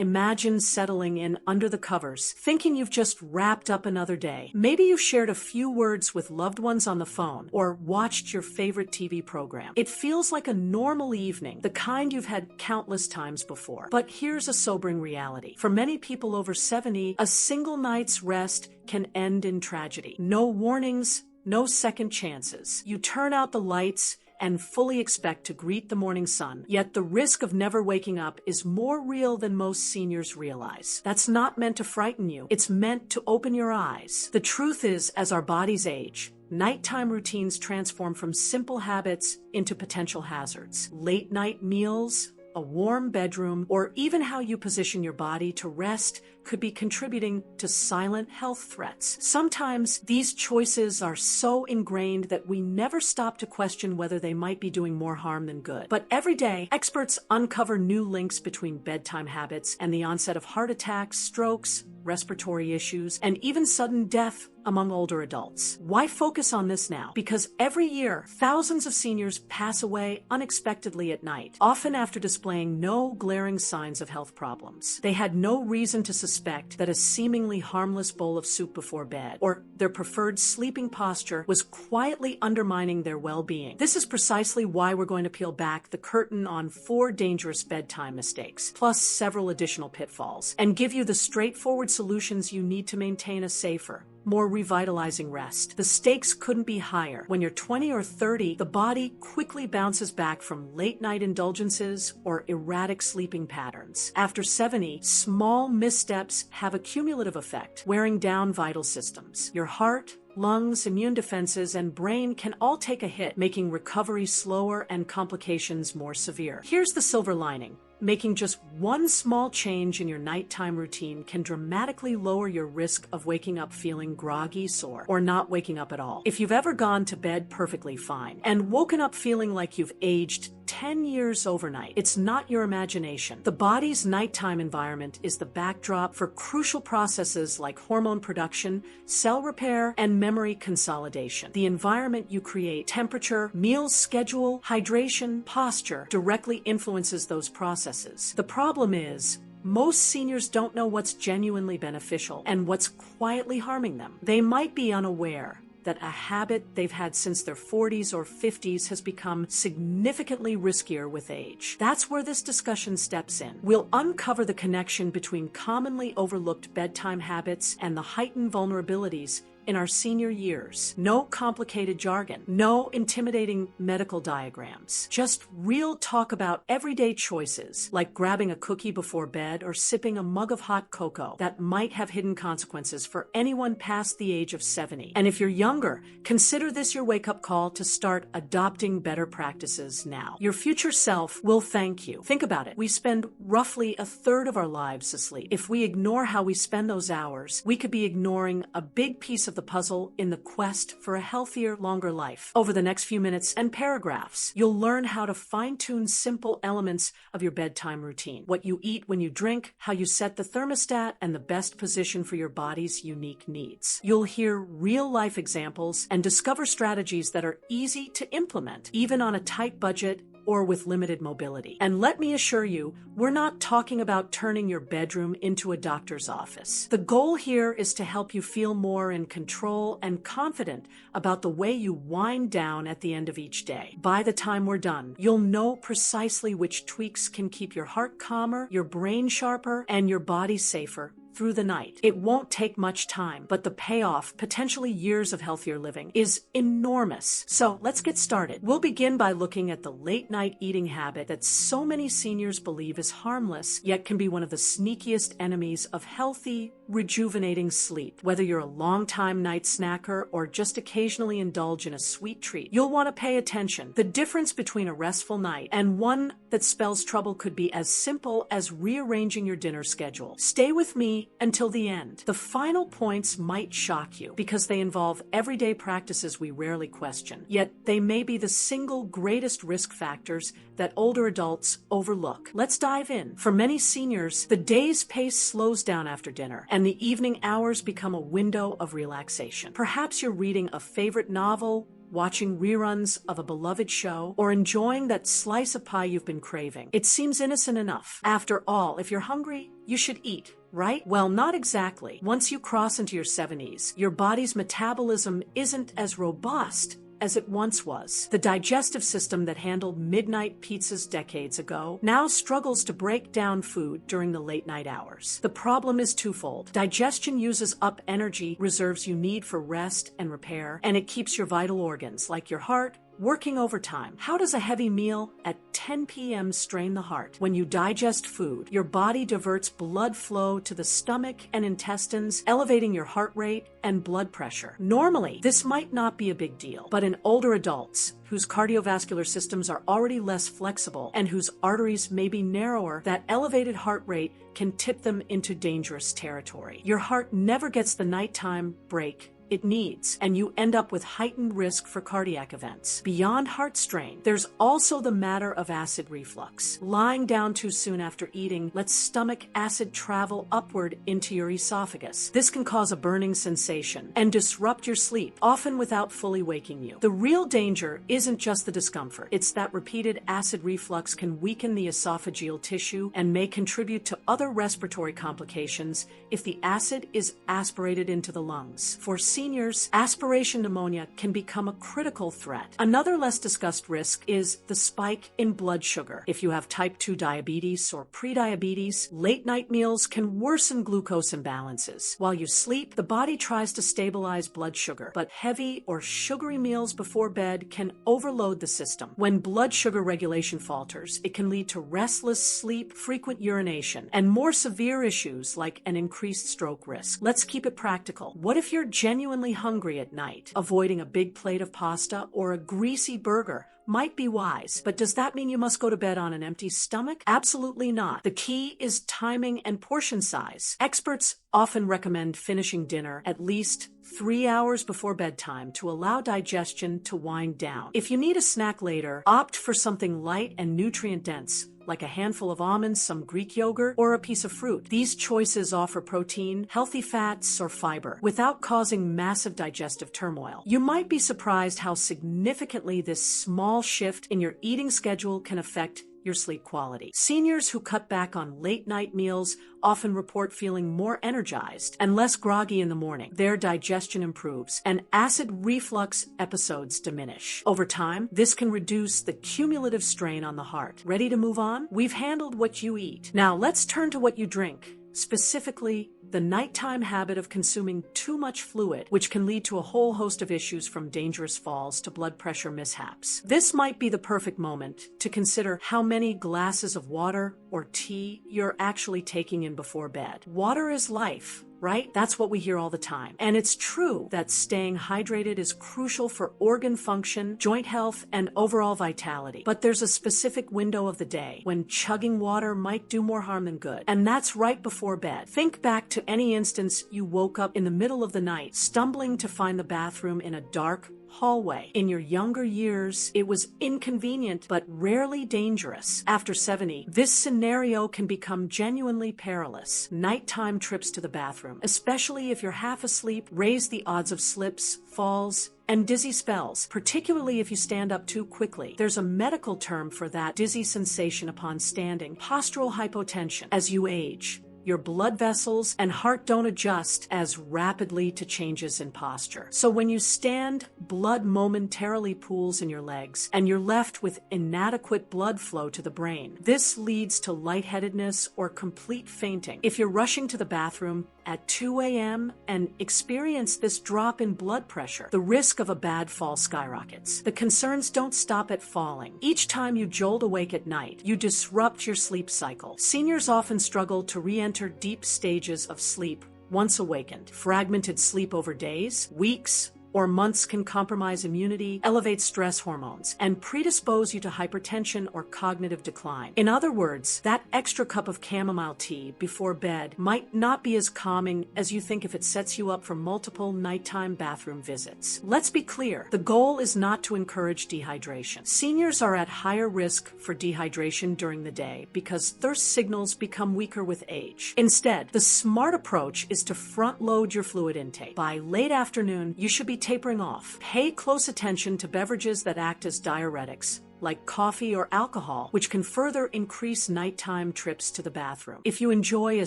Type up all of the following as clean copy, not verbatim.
imagine settling in under the covers, thinking you've just wrapped up another day. Maybe you shared a few words with loved ones on the phone or watched your favorite TV program. It feels like a normal evening, the kind you've had countless times before. But here's a sobering reality. For many people over 70, a single night's rest can end in tragedy. No warnings, no second chances. You turn out the lights and fully expect to greet the morning sun. Yet the risk of never waking up is more real than most seniors realize. That's not meant to frighten you. It's meant to open your eyes. The truth is, as our bodies age, nighttime routines transform from simple habits into potential hazards. Late night meals, a warm bedroom, or even how you position your body to rest could be contributing to silent health threats. Sometimes these choices are so ingrained that we never stop to question whether they might be doing more harm than good. But every day, experts uncover new links between bedtime habits and the onset of heart attacks, strokes, respiratory issues, and even sudden death among older adults. Why focus on this now? Because every year, thousands of seniors pass away unexpectedly at night, often after displaying no glaring signs of health problems. They had no reason to suspect that a seemingly harmless bowl of soup before bed or their preferred sleeping posture was quietly undermining their well-being. This is precisely why we're going to peel back the curtain on 4 dangerous bedtime mistakes, plus several additional pitfalls, and give you the straightforward solutions you need to maintain a safer, more revitalizing rest. The stakes couldn't be higher. When you're 20 or 30, the body quickly bounces back from late-night indulgences or erratic sleeping patterns. After 70, small missteps have a cumulative effect, wearing down vital systems. Your heart, lungs, immune defenses, and brain can all take a hit, making recovery slower and complications more severe. Here's the silver lining. Making just one small change in your nighttime routine can dramatically lower your risk of waking up feeling groggy, sore, or not waking up at all. If you've ever gone to bed perfectly fine and woken up feeling like you've aged 10 years overnight, it's not your imagination. The body's nighttime environment is the backdrop for crucial processes like hormone production, cell repair, and memory consolidation. The environment you create, temperature, meal schedule, hydration, posture, directly influences those processes. The problem is, most seniors don't know what's genuinely beneficial and what's quietly harming them. They might be unaware that a habit they've had since their 40s or 50s has become significantly riskier with age. That's where this discussion steps in. We'll uncover the connection between commonly overlooked bedtime habits and the heightened vulnerabilities in our senior years. No complicated jargon, no intimidating medical diagrams, just real talk about everyday choices like grabbing a cookie before bed or sipping a mug of hot cocoa that might have hidden consequences for anyone past the age of 70. And if you're younger, consider this your wake-up call to start adopting better practices now. Your future self will thank you. Think about it. We spend roughly a third of our lives asleep. If we ignore how we spend those hours, we could be ignoring a big piece of the puzzle in the quest for a healthier, longer life. Over the next few minutes and paragraphs, you'll learn how to fine-tune simple elements of your bedtime routine. What you eat when you drink, how you set the thermostat, and the best position for your body's unique needs. You'll hear real-life examples and discover strategies that are easy to implement, even on a tight budget or with limited mobility. And let me assure you, we're not talking about turning your bedroom into a doctor's office. The goal here is to help you feel more in control and confident about the way you wind down at the end of each day. By the time we're done, you'll know precisely which tweaks can keep your heart calmer, your brain sharper, and your body safer through the night. It won't take much time, but the payoff, potentially years of healthier living, is enormous. So let's get started. We'll begin by looking at the late night eating habit that so many seniors believe is harmless, yet can be one of the sneakiest enemies of healthy, rejuvenating sleep. Whether you're a long-time night snacker or just occasionally indulge in a sweet treat, you'll want to pay attention. The difference between a restful night and one that spells trouble could be as simple as rearranging your dinner schedule. Stay with me until the end. The final points might shock you because they involve everyday practices we rarely question, yet they may be the single greatest risk factors that older adults overlook. Let's dive in. For many seniors, the day's pace slows down after dinner, and the evening hours become a window of relaxation. Perhaps you're reading a favorite novel, watching reruns of a beloved show, or enjoying that slice of pie you've been craving. It seems innocent enough. After all, if you're hungry, you should eat, right? Well, not exactly. Once you cross into your 70s, your body's metabolism isn't as robust as it once was. The digestive system that handled midnight pizzas decades ago now struggles to break down food during the late night hours. The problem is twofold. Digestion uses up energy reserves you need for rest and repair, and it keeps your vital organs, like your heart, working overtime. How does a heavy meal at 10 p.m. strain the heart? When you digest food, your body diverts blood flow to the stomach and intestines, elevating your heart rate and blood pressure. Normally, this might not be a big deal, but in older adults whose cardiovascular systems are already less flexible and whose arteries may be narrower, that elevated heart rate can tip them into dangerous territory. Your heart never gets the nighttime break it needs, and you end up with heightened risk for cardiac events. Beyond heart strain, there's also the matter of acid reflux. Lying down too soon after eating lets stomach acid travel upward into your esophagus. This can cause a burning sensation and disrupt your sleep, often without fully waking you. The real danger isn't just the discomfort. It's that repeated acid reflux can weaken the esophageal tissue and may contribute to other respiratory complications if the acid is aspirated into the lungs. For seniors, aspiration pneumonia can become a critical threat. Another less discussed risk is the spike in blood sugar. If you have type 2 diabetes or prediabetes, late night meals can worsen glucose imbalances. While you sleep, the body tries to stabilize blood sugar, but heavy or sugary meals before bed can overload the system. When blood sugar regulation falters, it can lead to restless sleep, frequent urination, and more severe issues like an increased stroke risk. Let's keep it practical. What if you're genuinely hungry at night? Avoiding a big plate of pasta or a greasy burger might be wise, but does that mean you must go to bed on an empty stomach? Absolutely not. The key is timing and portion size. Experts often recommend finishing dinner at least 3 hours before bedtime to allow digestion to wind down. If you need a snack later, opt for something light and nutrient-dense, like a handful of almonds, some Greek yogurt, or a piece of fruit. These choices offer protein, healthy fats, or fiber without causing massive digestive turmoil. You might be surprised how significantly this small shift in your eating schedule can affect your sleep quality. Seniors who cut back on late night meals often report feeling more energized and less groggy in the morning. Their digestion improves and acid reflux episodes diminish. Over time, this can reduce the cumulative strain on the heart. Ready to move on? We've handled what you eat. Now let's turn to what you drink. Specifically, the nighttime habit of consuming too much fluid, which can lead to a whole host of issues from dangerous falls to blood pressure mishaps. This might be the perfect moment to consider how many glasses of water or tea you're actually taking in before bed. Water is life, right? That's what we hear all the time. And it's true that staying hydrated is crucial for organ function, joint health, and overall vitality. But there's a specific window of the day when chugging water might do more harm than good, and that's right before bed. Think back to any instance you woke up in the middle of the night, stumbling to find the bathroom in a dark hallway. In your younger years, it was inconvenient but rarely dangerous. After 70, this scenario can become genuinely perilous. Nighttime trips to the bathroom, especially if you're half asleep, raise the odds of slips, falls, and dizzy spells, particularly if you stand up too quickly. There's a medical term for that dizzy sensation upon standing: postural hypotension. As you age, your blood vessels and heart don't adjust as rapidly to changes in posture. So when you stand, blood momentarily pools in your legs, and you're left with inadequate blood flow to the brain. This leads to lightheadedness or complete fainting. If you're rushing to the bathroom at 2 a.m. and experience this drop in blood pressure, the risk of a bad fall skyrockets. The concerns don't stop at falling. Each time you jolt awake at night, you disrupt your sleep cycle. Seniors often struggle to re-enter deep stages of sleep once awakened. Fragmented sleep over days, weeks, or months can compromise immunity, elevate stress hormones, and predispose you to hypertension or cognitive decline. In other words, that extra cup of chamomile tea before bed might not be as calming as you think if it sets you up for multiple nighttime bathroom visits. Let's be clear, the goal is not to encourage dehydration. Seniors are at higher risk for dehydration during the day because thirst signals become weaker with age. Instead, the smart approach is to front load your fluid intake. By late afternoon, you should be tapering off. Pay close attention to beverages that act as diuretics, like coffee or alcohol, which can further increase nighttime trips to the bathroom. If you enjoy a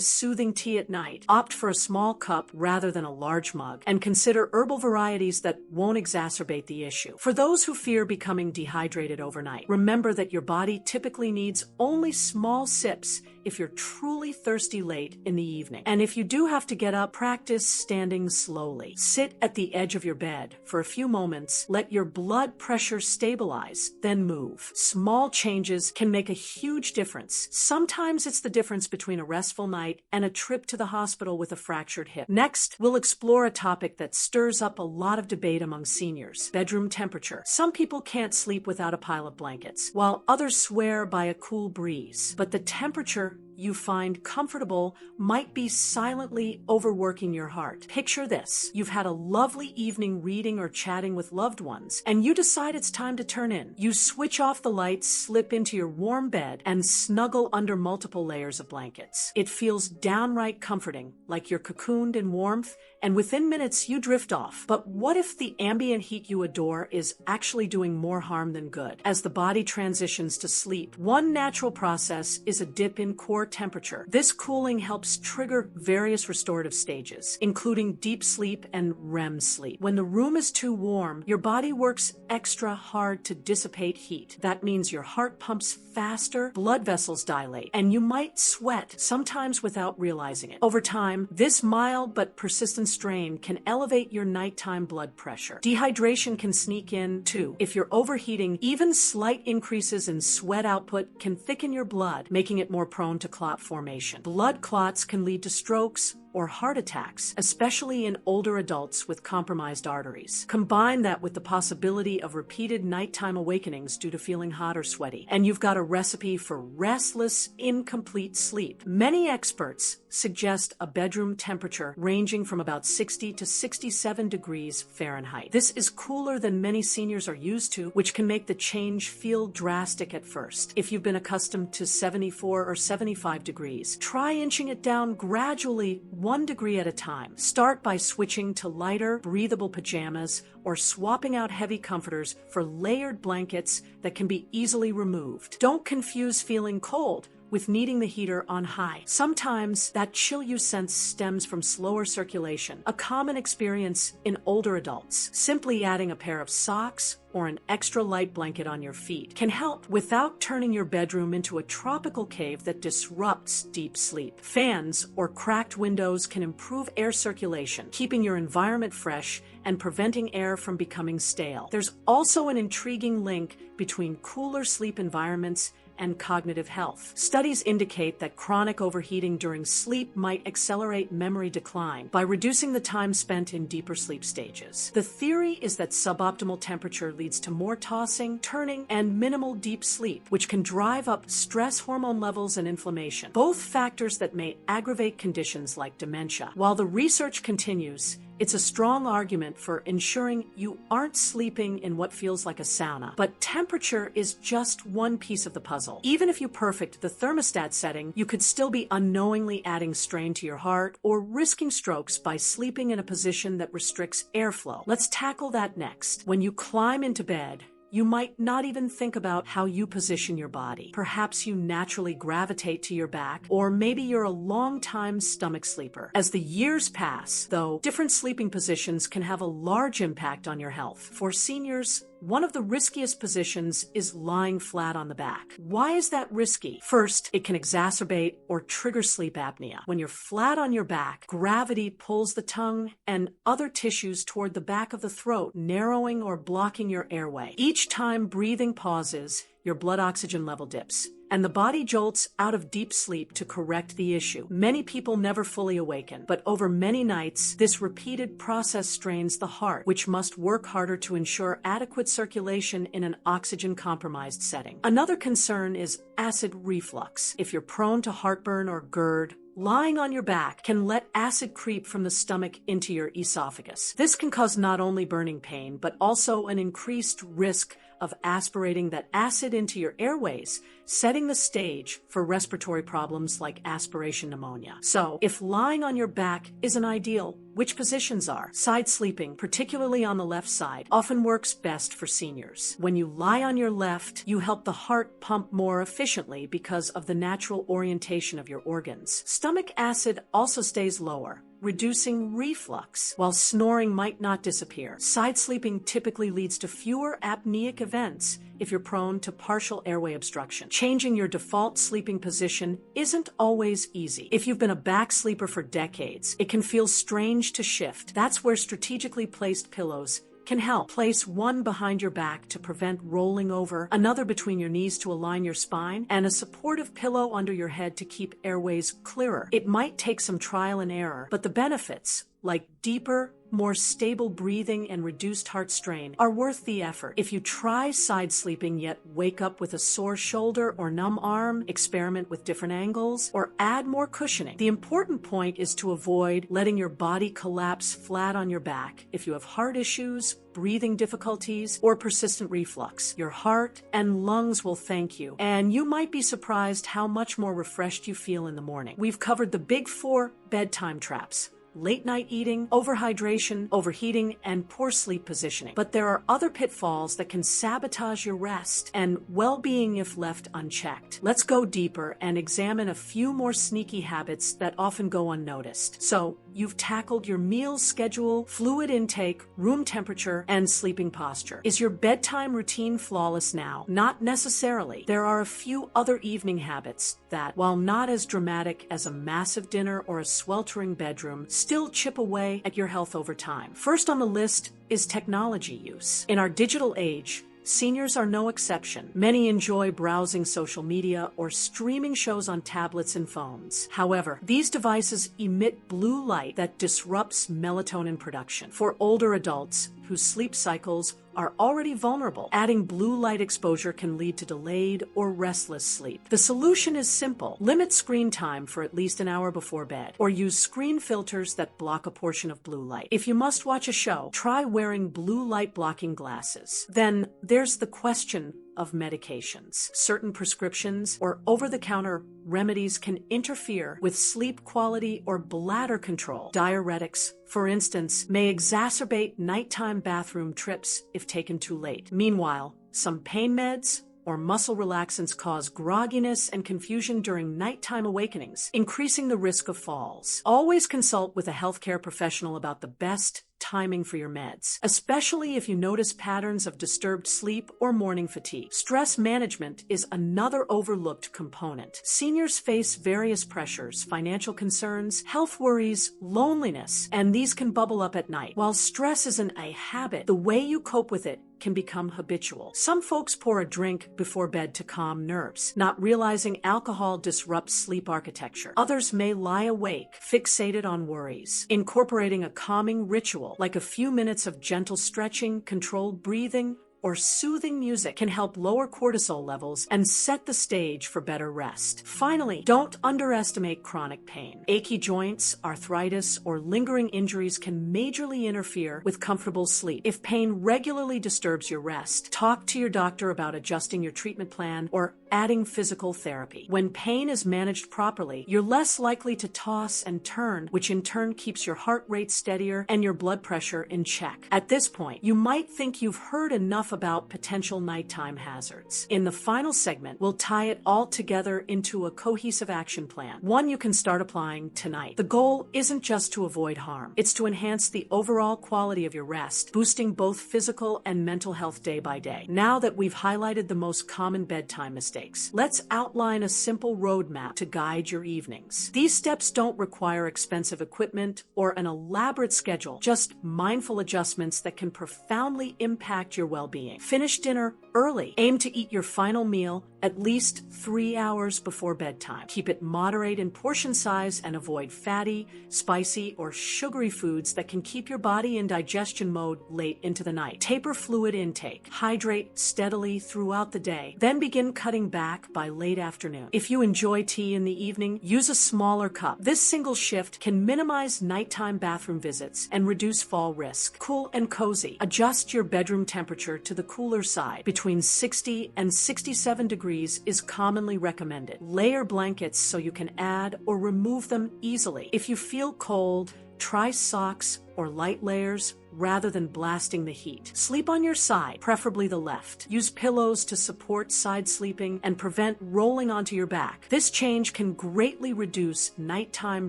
soothing tea at night, opt for a small cup rather than a large mug, and consider herbal varieties that won't exacerbate the issue. For those who fear becoming dehydrated overnight, remember that your body typically needs only small sips if you're truly thirsty late in the evening. And if you do have to get up, practice standing slowly. Sit at the edge of your bed for a few moments, let your blood pressure stabilize, then move. Small changes can make a huge difference. Sometimes it's the difference between a restful night and a trip to the hospital with a fractured hip. Next, we'll explore a topic that stirs up a lot of debate among seniors: bedroom temperature. Some people can't sleep without a pile of blankets, while others swear by a cool breeze. But the temperature you find comfortable might be silently overworking your heart. Picture this: you've had a lovely evening reading or chatting with loved ones, and you decide it's time to turn in. You switch off the lights, slip into your warm bed, and snuggle under multiple layers of blankets. It feels downright comforting, like you're cocooned in warmth, and within minutes you drift off. But what if the ambient heat you adore is actually doing more harm than good? As the body transitions to sleep, one natural process is a dip in core temperature. This cooling helps trigger various restorative stages, including deep sleep and REM sleep. When the room is too warm, your body works extra hard to dissipate heat. That means your heart pumps faster, blood vessels dilate, and you might sweat, sometimes without realizing it. Over time, this mild but persistent strain can elevate your nighttime blood pressure. Dehydration can sneak in too. If you're overheating, even slight increases in sweat output can thicken your blood, making it more prone to clot formation. Blood clots can lead to strokes or heart attacks, especially in older adults with compromised arteries. Combine that with the possibility of repeated nighttime awakenings due to feeling hot or sweaty, and you've got a recipe for restless, incomplete sleep. Many experts suggest a bedroom temperature ranging from about 60 to 67 degrees Fahrenheit. This is cooler than many seniors are used to, which can make the change feel drastic at first. If you've been accustomed to 74 or 75 degrees, try inching it down gradually, 1 degree at a time. Start by switching to lighter, breathable pajamas or swapping out heavy comforters for layered blankets that can be easily removed. Don't confuse feeling cold with needing the heater on high. Sometimes that chill you sense stems from slower circulation, a common experience in older adults. Simply adding a pair of socks or an extra light blanket on your feet can help without turning your bedroom into a tropical cave that disrupts deep sleep. Fans or cracked windows can improve air circulation, keeping your environment fresh and preventing air from becoming stale. There's also an intriguing link between cooler sleep environments and cognitive health. Studies indicate that chronic overheating during sleep might accelerate memory decline by reducing the time spent in deeper sleep stages. The theory is that suboptimal temperature leads to more tossing, turning, and minimal deep sleep, which can drive up stress hormone levels and inflammation, both factors that may aggravate conditions like dementia. While the research continues, it's a strong argument for ensuring you aren't sleeping in what feels like a sauna. But temperature is just one piece of the puzzle. Even if you perfect the thermostat setting, you could still be unknowingly adding strain to your heart or risking strokes by sleeping in a position that restricts airflow. Let's tackle that next. When you climb into bed, you might not even think about how you position your body. Perhaps you naturally gravitate to your back, or maybe you're a long-time stomach sleeper. As the years pass, though, different sleeping positions can have a large impact on your health. For seniors, one of the riskiest positions is lying flat on the back. Why is that risky? First, it can exacerbate or trigger sleep apnea. When you're flat on your back, gravity pulls the tongue and other tissues toward the back of the throat, narrowing or blocking your airway. Each time breathing pauses, your blood oxygen level dips, and the body jolts out of deep sleep to correct the issue. Many people never fully awaken, but over many nights, this repeated process strains the heart, which must work harder to ensure adequate circulation in an oxygen-compromised setting. Another concern is acid reflux. If you're prone to heartburn or GERD, lying on your back can let acid creep from the stomach into your esophagus. This can cause not only burning pain, but also an increased risk of aspirating that acid into your airways, setting the stage for respiratory problems like aspiration pneumonia. So, if lying on your back isn't ideal, which positions are? Side sleeping, particularly on the left side, often works best for seniors. When you lie on your left, you help the heart pump more efficiently because of the natural orientation of your organs. Stomach acid also stays lower, reducing reflux, while snoring might not disappear. Side sleeping typically leads to fewer apneic events if you're prone to partial airway obstruction. Changing your default sleeping position isn't always easy. If you've been a back sleeper for decades, it can feel strange to shift. That's where strategically placed pillows can help. Place one behind your back to prevent rolling over, another between your knees to align your spine, and a supportive pillow under your head to keep airways clearer. It might take some trial and error, but the benefits, like deeper, more stable breathing and reduced heart strain, are worth the effort. If you try side sleeping yet wake up with a sore shoulder or numb arm, experiment with different angles, or add more cushioning. The important point is to avoid letting your body collapse flat on your back. If you have heart issues, breathing difficulties, or persistent reflux, your heart and lungs will thank you, and you might be surprised how much more refreshed you feel in the morning. We've covered the big 4 bedtime traps: late night eating, overhydration, overheating, and poor sleep positioning. But there are other pitfalls that can sabotage your rest and well-being if left unchecked. Let's go deeper and examine a few more sneaky habits that often go unnoticed. So, you've tackled your meal schedule, fluid intake, room temperature, and sleeping posture. Is your bedtime routine flawless now? Not necessarily. There are a few other evening habits that, while not as dramatic as a massive dinner or a sweltering bedroom, still chip away at your health over time. First on the list is technology use. In our digital age, seniors are no exception. Many enjoy browsing social media or streaming shows on tablets and phones. However, these devices emit blue light that disrupts melatonin production. For older adults whose sleep cycles are already vulnerable, adding blue light exposure can lead to delayed or restless sleep. The solution is simple. Limit screen time for at least an hour before bed, or use screen filters that block a portion of blue light. If you must watch a show, try wearing blue light blocking glasses. Then there's the question of medications. Certain prescriptions or over-the-counter remedies can interfere with sleep quality or bladder control. Diuretics, for instance, may exacerbate nighttime bathroom trips if taken too late. Meanwhile, some pain meds or muscle relaxants cause grogginess and confusion during nighttime awakenings, increasing the risk of falls. Always consult with a healthcare professional about the best timing for your meds, especially if you notice patterns of disturbed sleep or morning fatigue. Stress management is another overlooked component. Seniors face various pressures, financial concerns, health worries, loneliness, and these can bubble up at night. While stress isn't a habit, the way you cope with it can become habitual. Some folks pour a drink before bed to calm nerves, not realizing alcohol disrupts sleep architecture. Others may lie awake, fixated on worries. Incorporating a calming ritual, like a few minutes of gentle stretching, controlled breathing, or soothing music, can help lower cortisol levels and set the stage for better rest. Finally, don't underestimate chronic pain. Achy joints, arthritis, or lingering injuries can majorly interfere with comfortable sleep. If pain regularly disturbs your rest, talk to your doctor about adjusting your treatment plan or adding physical therapy. When pain is managed properly, you're less likely to toss and turn, which in turn keeps your heart rate steadier and your blood pressure in check. At this point, you might think you've heard enough about potential nighttime hazards. In the final segment, we'll tie it all together into a cohesive action plan, one you can start applying tonight. The goal isn't just to avoid harm. It's to enhance the overall quality of your rest, boosting both physical and mental health day by day. Now that we've highlighted the most common bedtime mistakes, let's outline a simple roadmap to guide your evenings. These steps don't require expensive equipment or an elaborate schedule, just mindful adjustments that can profoundly impact your well-being. Finish dinner early. Aim to eat your final meal at least 3 hours before bedtime. Keep it moderate in portion size and avoid fatty, spicy, or sugary foods that can keep your body in digestion mode late into the night. Taper fluid intake. Hydrate steadily throughout the day. Then begin cutting coming back by late afternoon. If you enjoy tea in the evening, use a smaller cup. This single shift can minimize nighttime bathroom visits and reduce fall risk. Cool and cozy. Adjust your bedroom temperature to the cooler side. Between 60 and 67 degrees is commonly recommended. Layer blankets so you can add or remove them easily. If you feel cold, try socks or light layers rather than blasting the heat. Sleep on your side, preferably the left. Use pillows to support side sleeping and prevent rolling onto your back. This change can greatly reduce nighttime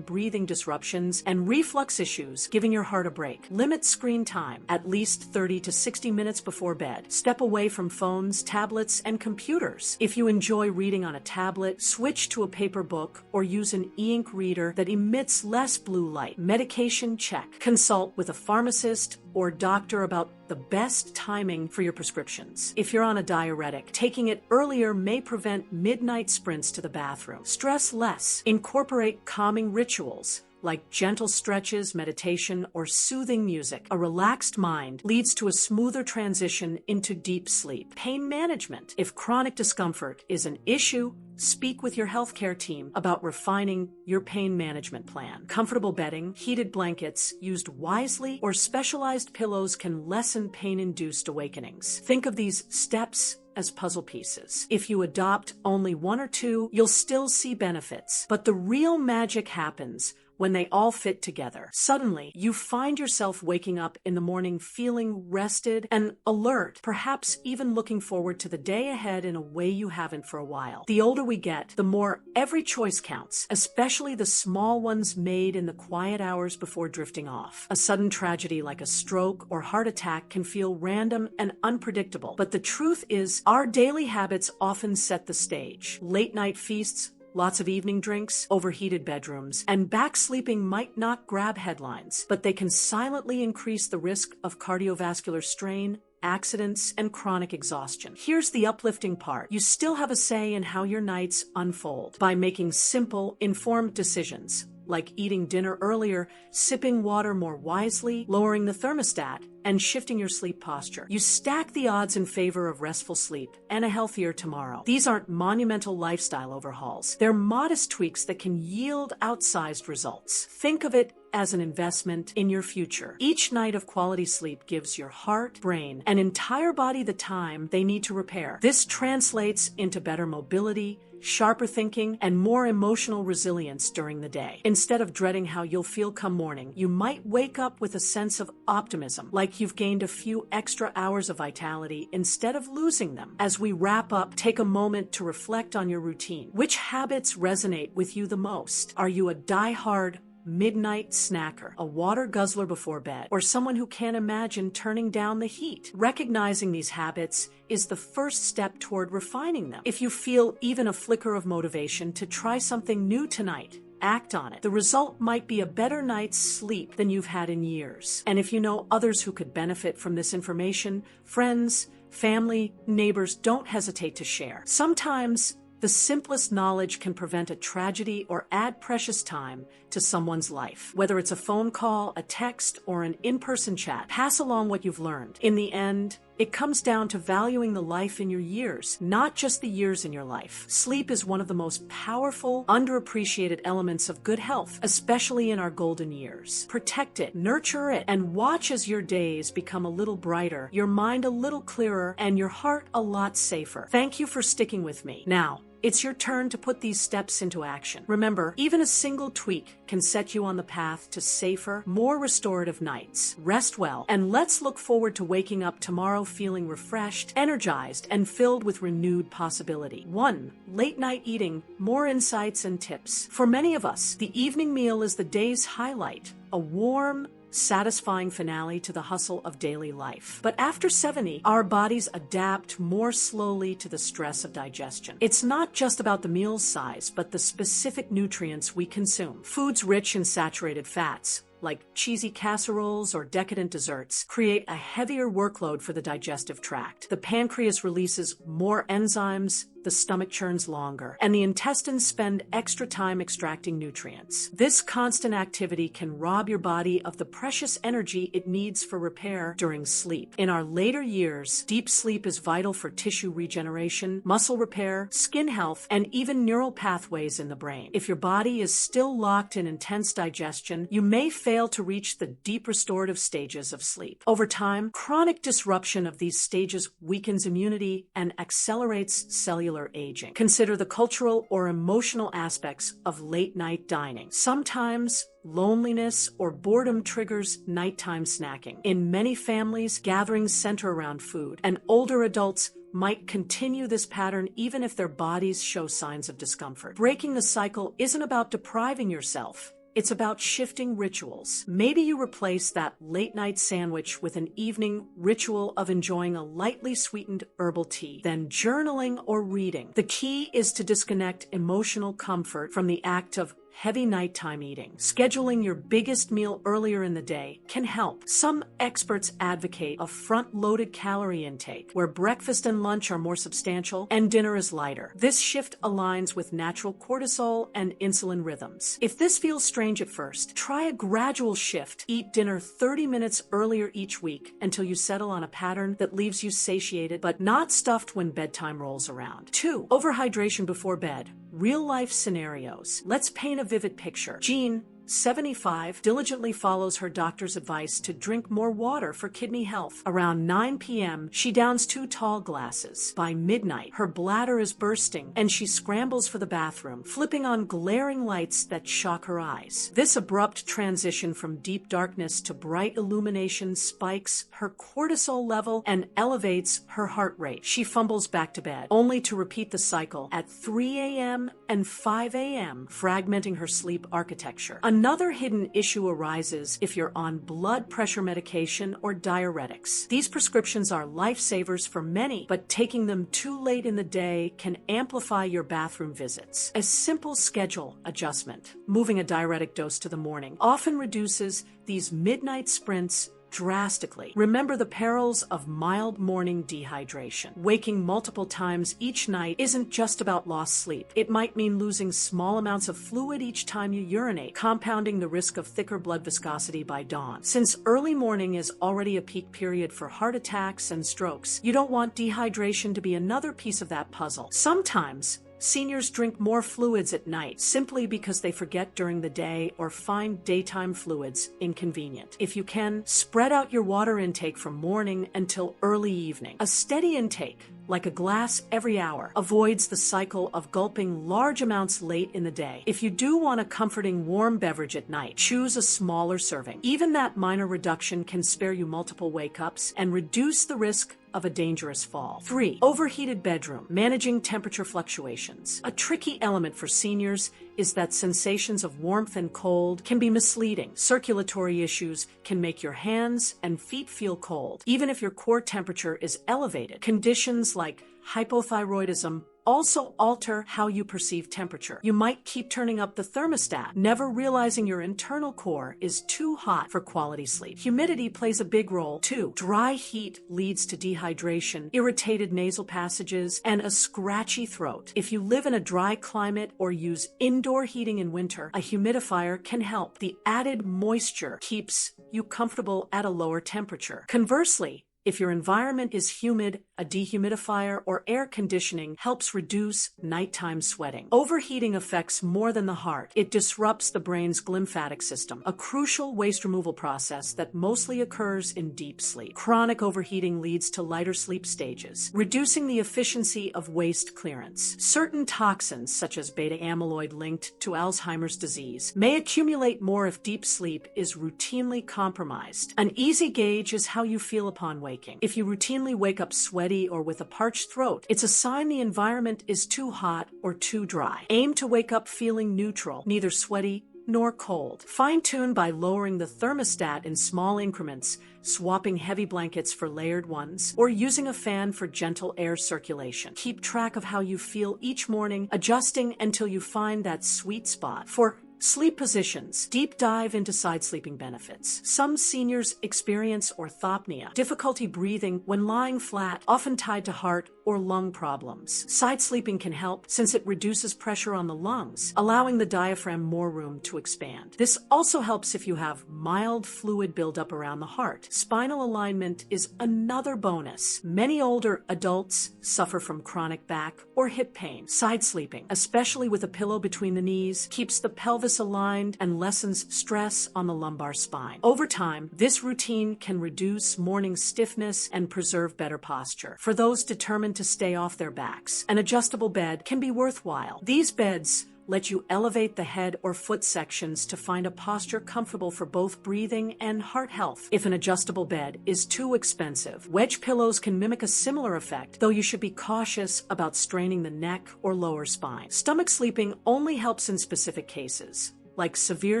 breathing disruptions and reflux issues, giving your heart a break. Limit screen time, at least 30 to 60 minutes before bed. Step away from phones, tablets, and computers. If you enjoy reading on a tablet, switch to a paper book or use an e-ink reader that emits less blue light. Medication check. Consult with a pharmacist or doctor about the best timing for your prescriptions. If you're on a diuretic, taking it earlier may prevent midnight sprints to the bathroom. Stress less. Incorporate calming rituals like gentle stretches, meditation, or soothing music. A relaxed mind leads to a smoother transition into deep sleep. Pain management. If chronic discomfort is an issue, speak with your healthcare team about refining your pain management plan. Comfortable bedding, heated blankets used wisely, or specialized pillows can lessen pain-induced awakenings. Think of these steps as puzzle pieces. If you adopt only one or two, you'll still see benefits. But the real magic happens when they all fit together. Suddenly, you find yourself waking up in the morning feeling rested and alert, perhaps even looking forward to the day ahead in a way you haven't for a while. The older we get, the more every choice counts, especially the small ones made in the quiet hours before drifting off. A sudden tragedy like a stroke or heart attack can feel random and unpredictable, but the truth is, our daily habits often set the stage. Late night feasts, lots of evening drinks, overheated bedrooms, and back sleeping might not grab headlines, but they can silently increase the risk of cardiovascular strain, accidents, and chronic exhaustion. Here's the uplifting part. You still have a say in how your nights unfold by making simple, informed decisions, like eating dinner earlier, sipping water more wisely, lowering the thermostat, and shifting your sleep posture. You stack the odds in favor of restful sleep and a healthier tomorrow. These aren't monumental lifestyle overhauls. They're modest tweaks that can yield outsized results. Think of it as an investment in your future. Each night of quality sleep gives your heart, brain, and entire body the time they need to repair. This translates into better mobility, sharper thinking, and more emotional resilience during the day. Instead of dreading how you'll feel come morning, you might wake up with a sense of optimism, like you've gained a few extra hours of vitality instead of losing them. As we wrap up, take a moment to reflect on your routine. Which habits resonate with you the most? Are you a die-hard midnight snacker, a water guzzler before bed, or someone who can't imagine turning down the heat? Recognizing these habits is the first step toward refining them. If you feel even a flicker of motivation to try something new tonight, act on it. The result might be a better night's sleep than you've had in years. And if you know others who could benefit from this information, friends, family, neighbors, don't hesitate to share. Sometimes the simplest knowledge can prevent a tragedy or add precious time to someone's life. Whether it's a phone call, a text, or an in-person chat, pass along what you've learned. In the end, it comes down to valuing the life in your years, not just the years in your life. Sleep is one of the most powerful, underappreciated elements of good health, especially in our golden years. Protect it, nurture it, and watch as your days become a little brighter, your mind a little clearer, and your heart a lot safer. Thank you for sticking with me. Now, it's your turn to put these steps into action. Remember, even a single tweak can set you on the path to safer, more restorative nights. Rest well, and let's look forward to waking up tomorrow feeling refreshed, energized, and filled with renewed possibility. 1. Late night eating, more insights and tips. For many of us, the evening meal is the day's highlight, a warm, satisfying finale to the hustle of daily life. But after 70, our bodies adapt more slowly to the stress of digestion. It's not just about the meal's size, but the specific nutrients we consume. Foods rich in saturated fats, like cheesy casseroles or decadent desserts, create a heavier workload for the digestive tract. The pancreas releases more enzymes, the stomach churns longer, and the intestines spend extra time extracting nutrients. This constant activity can rob your body of the precious energy it needs for repair during sleep. In our later years, deep sleep is vital for tissue regeneration, muscle repair, skin health, and even neural pathways in the brain. If your body is still locked in intense digestion, you may fail to reach the deep restorative stages of sleep. Over time, chronic disruption of these stages weakens immunity and accelerates cellular aging. Consider the cultural or emotional aspects of late-night dining. Sometimes loneliness or boredom triggers nighttime snacking. In many families, gatherings center around food, and older adults might continue this pattern even if their bodies show signs of discomfort. Breaking the cycle isn't about depriving yourself. It's about shifting rituals. Maybe you replace that late-night sandwich with an evening ritual of enjoying a lightly sweetened herbal tea, then journaling or reading. The key is to disconnect emotional comfort from the act of heavy nighttime eating. Scheduling your biggest meal earlier in the day can help. Some experts advocate a front-loaded calorie intake, where breakfast and lunch are more substantial and dinner is lighter. This shift aligns with natural cortisol and insulin rhythms. If this feels strange at first, try a gradual shift. Eat dinner 30 minutes earlier each week until you settle on a pattern that leaves you satiated but not stuffed when bedtime rolls around. 2. Overhydration before bed. Real-life scenarios. Let's paint a vivid picture. Jean, 75, diligently follows her doctor's advice to drink more water for kidney health. Around 9 p.m., she downs 2 tall glasses. By midnight, her bladder is bursting, and she scrambles for the bathroom, flipping on glaring lights that shock her eyes. This abrupt transition from deep darkness to bright illumination spikes her cortisol level and elevates her heart rate. She fumbles back to bed, only to repeat the cycle at 3 a.m. and 5 a.m., fragmenting her sleep architecture. Another hidden issue arises if you're on blood pressure medication or diuretics. These prescriptions are lifesavers for many, but taking them too late in the day can amplify your bathroom visits. A simple schedule adjustment, moving a diuretic dose to the morning, often reduces these midnight sprints drastically. Remember the perils of mild morning dehydration. Waking multiple times each night isn't just about lost sleep. It might mean losing small amounts of fluid each time you urinate, compounding the risk of thicker blood viscosity by dawn. Since early morning is already a peak period for heart attacks and strokes, you don't want dehydration to be another piece of that puzzle. Sometimes seniors drink more fluids at night simply because they forget during the day or find daytime fluids inconvenient. If you can, spread out your water intake from morning until early evening. A steady intake, like a glass every hour, avoids the cycle of gulping large amounts late in the day. If you do want a comforting warm beverage at night, choose a smaller serving. Even that minor reduction can spare you multiple wake-ups and reduce the risk of a dangerous fall. 3. Overheated bedroom. Managing temperature fluctuations. A tricky element for seniors is that sensations of warmth and cold can be misleading. Circulatory issues can make your hands and feet feel cold, even if your core temperature is elevated. Conditions like hypothyroidism also alter how you perceive temperature. You might keep turning up the thermostat, never realizing your internal core is too hot for quality sleep. Humidity plays a big role too. Dry heat leads to dehydration, irritated nasal passages, and a scratchy throat. If you live in a dry climate or use indoor heating in winter, a humidifier can help. The added moisture keeps you comfortable at a lower temperature. Conversely, if your environment is humid, a dehumidifier or air conditioning helps reduce nighttime sweating. Overheating affects more than the heart. It disrupts the brain's glymphatic system, a crucial waste removal process that mostly occurs in deep sleep. Chronic overheating leads to lighter sleep stages, reducing the efficiency of waste clearance. Certain toxins, such as beta amyloid linked to Alzheimer's disease, may accumulate more if deep sleep is routinely compromised. An easy gauge is how you feel upon waking. If you routinely wake up sweaty or with a parched throat, it's a sign the environment is too hot or too dry. Aim to wake up feeling neutral, neither sweaty nor cold. Fine-tune by lowering the thermostat in small increments, swapping heavy blankets for layered ones, or using a fan for gentle air circulation. Keep track of how you feel each morning, adjusting until you find that sweet spot. For sleep positions, deep dive into side sleeping benefits. Some seniors experience orthopnea, difficulty breathing when lying flat, often tied to heart or lung problems. Side sleeping can help since it reduces pressure on the lungs, allowing the diaphragm more room to expand. This also helps if you have mild fluid buildup around the heart. Spinal alignment is another bonus. Many older adults suffer from chronic back or hip pain. Side sleeping, especially with a pillow between the knees, keeps the pelvis aligned and lessens stress on the lumbar spine. Over time, this routine can reduce morning stiffness and preserve better posture. For those determined to stay off their backs, an adjustable bed can be worthwhile. These beds let you elevate the head or foot sections to find a posture comfortable for both breathing and heart health. If an adjustable bed is too expensive, wedge pillows can mimic a similar effect, though you should be cautious about straining the neck or lower spine. Stomach sleeping only helps in specific cases, like severe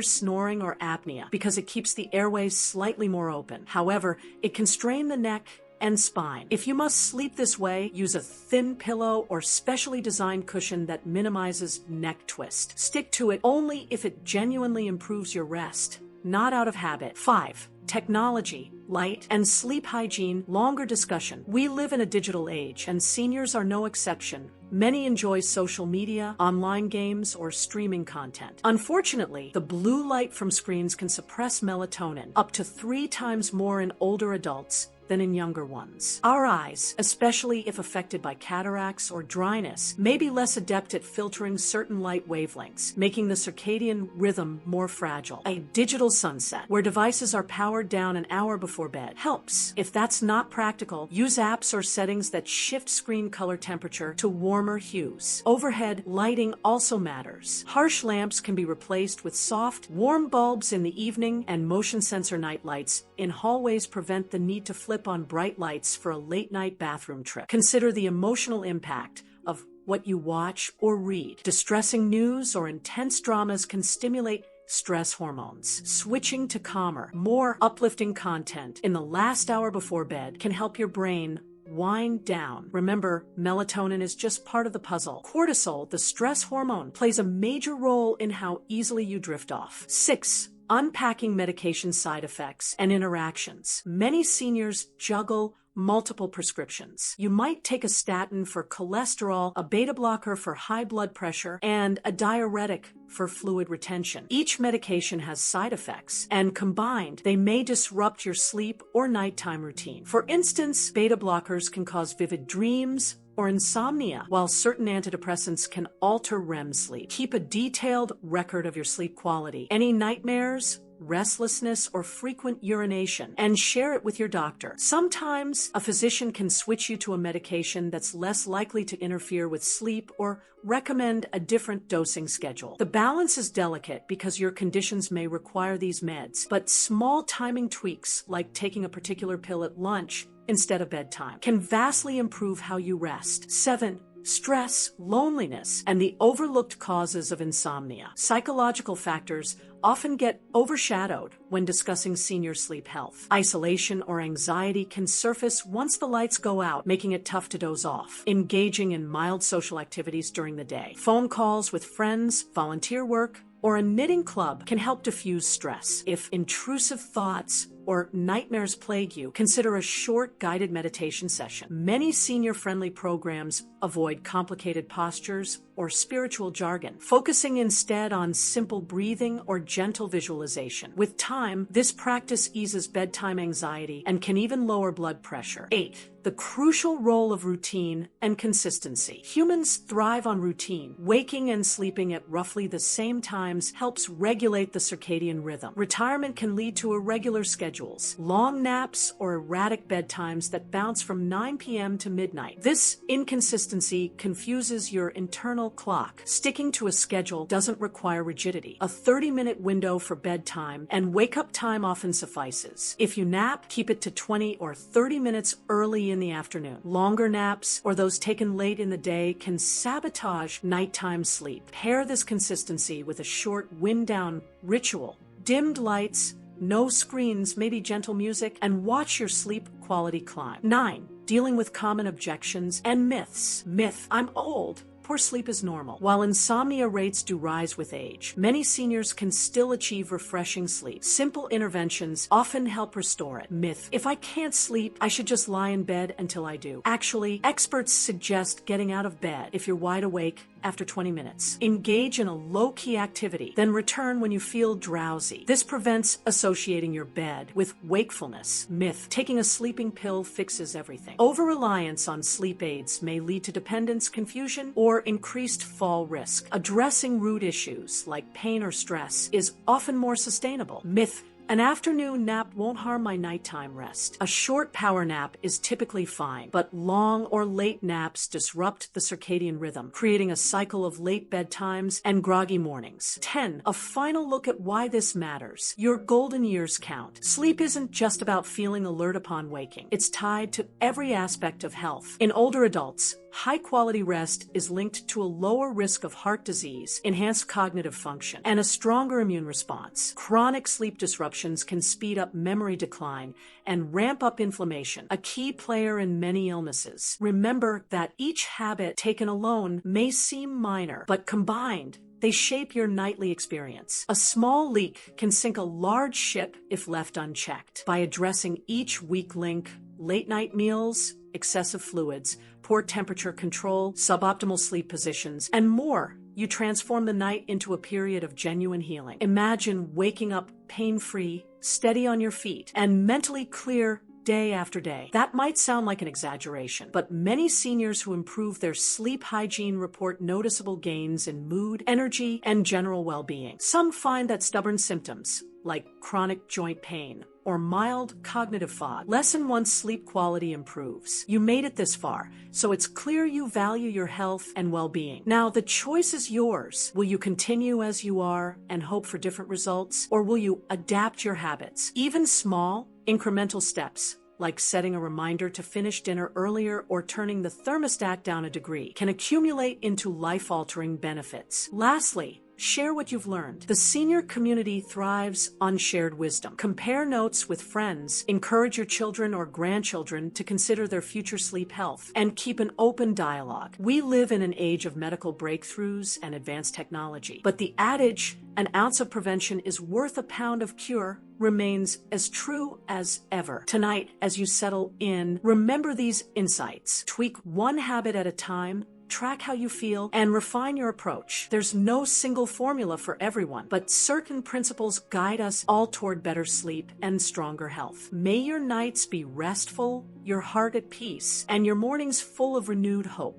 snoring or apnea, because it keeps the airways slightly more open. However, it can strain the neck and spine. If you must sleep this way, use a thin pillow or specially designed cushion that minimizes neck twist. Stick to it only if it genuinely improves your rest, not out of habit. 5. Technology, light, and sleep hygiene. Longer discussion. We live in a digital age, and seniors are no exception. Many enjoy social media, online games, or streaming content. Unfortunately, the blue light from screens can suppress melatonin up to 3 times more in older adults than in younger ones. Our eyes, especially if affected by cataracts or dryness, may be less adept at filtering certain light wavelengths, making the circadian rhythm more fragile. A digital sunset, where devices are powered down an hour before bed, helps. If that's not practical, use apps or settings that shift screen color temperature to warmer hues. Overhead lighting also matters. Harsh lamps can be replaced with soft, warm bulbs in the evening, and motion sensor night lights in hallways prevent the need to flip on bright lights for a late-night bathroom trip. Consider the emotional impact of what you watch or read. Distressing news or intense dramas can stimulate stress hormones. Switching to calmer, more uplifting content in the last hour before bed can help your brain wind down. Remember, melatonin is just part of the puzzle. Cortisol, the stress hormone, plays a major role in how easily you drift off. 6. Unpacking medication side effects and interactions. Many seniors juggle multiple prescriptions. You might take a statin for cholesterol, a beta blocker for high blood pressure, and a diuretic for fluid retention. Each medication has side effects, and combined, they may disrupt your sleep or nighttime routine. For instance, beta blockers can cause vivid dreams or insomnia, while certain antidepressants can alter REM sleep. Keep a detailed record of your sleep quality, any nightmares, restlessness, or frequent urination, and share it with your doctor. Sometimes a physician can switch you to a medication that's less likely to interfere with sleep or recommend a different dosing schedule. The balance is delicate because your conditions may require these meds, but small timing tweaks, like taking a particular pill at lunch instead of bedtime, can vastly improve how you rest. 7. Stress, loneliness, and the overlooked causes of insomnia. Psychological factors often get overshadowed when discussing senior sleep health. Isolation or anxiety can surface once the lights go out, making it tough to doze off. Engaging in mild social activities during the day, phone calls with friends, volunteer work, or a knitting club can help diffuse stress. If intrusive thoughts or nightmares plague you, consider a short guided meditation session. Many senior-friendly programs avoid complicated postures or spiritual jargon, focusing instead on simple breathing or gentle visualization. With time, this practice eases bedtime anxiety and can even lower blood pressure. 8. The crucial role of routine and consistency. Humans thrive on routine. Waking and sleeping at roughly the same times helps regulate the circadian rhythm. Retirement can lead to irregular schedules, long naps, or erratic bedtimes that bounce from 9 p.m. to midnight. This inconsistency confuses your internal clock. Sticking to a schedule doesn't require rigidity. A 30-minute window for bedtime and wake-up time often suffices. If you nap, keep it to 20 or 30 minutes early in the afternoon. Longer naps, or those taken late in the day, can sabotage nighttime sleep. Pair this consistency with a short wind-down ritual. Dimmed lights, no screens, maybe gentle music, and watch your sleep quality climb. 9. Dealing with common objections and myths. Myth: I'm old, poor sleep is normal. While insomnia rates do rise with age, many seniors can still achieve refreshing sleep. Simple interventions often help restore it. Myth: if I can't sleep, I should just lie in bed until I do. Actually, experts suggest getting out of bed if you're wide awake after 20 minutes. Engage in a low-key activity, then return when you feel drowsy. This prevents associating your bed with wakefulness. Myth: taking a sleeping pill fixes everything. Over-reliance on sleep aids may lead to dependence, confusion, or increased fall risk. Addressing root issues like pain or stress is often more sustainable. Myth: an afternoon nap won't harm my nighttime rest. A short power nap is typically fine, but long or late naps disrupt the circadian rhythm, creating a cycle of late bedtimes and groggy mornings. 10. A final look at why this matters. Your golden years count. Sleep isn't just about feeling alert upon waking. It's tied to every aspect of health. In older adults, high-quality rest is linked to a lower risk of heart disease, enhanced cognitive function, and a stronger immune response. Chronic sleep disruptions can speed up memory decline and ramp up inflammation, a key player in many illnesses. Remember that each habit taken alone may seem minor, but combined, they shape your nightly experience. A small leak can sink a large ship if left unchecked. By addressing each weak link, late night meals, excessive fluids, poor temperature control, suboptimal sleep positions, and more, you transform the night into a period of genuine healing. Imagine waking up pain-free, steady on your feet, and mentally clear day after day. That might sound like an exaggeration, but many seniors who improve their sleep hygiene report noticeable gains in mood, energy, and general well-being. Some find that stubborn symptoms, like chronic joint pain or mild cognitive fog, lessen once sleep quality improves. You made it this far, so it's clear you value your health and well-being. Now, the choice is yours. Will you continue as you are and hope for different results, or will you adapt your habits? Even small, incremental steps, like setting a reminder to finish dinner earlier or turning the thermostat down a degree, can accumulate into life-altering benefits. Lastly, share what you've learned. The senior community thrives on shared wisdom. Compare notes with friends, encourage your children or grandchildren to consider their future sleep health, and keep an open dialogue. We live in an age of medical breakthroughs and advanced technology, but the adage, an ounce of prevention is worth a pound of cure, remains as true as ever. Tonight, as you settle in, remember these insights. Tweak one habit at a time, track how you feel, and refine your approach. There's no single formula for everyone, but certain principles guide us all toward better sleep and stronger health. May your nights be restful, your heart at peace, and your mornings full of renewed hope.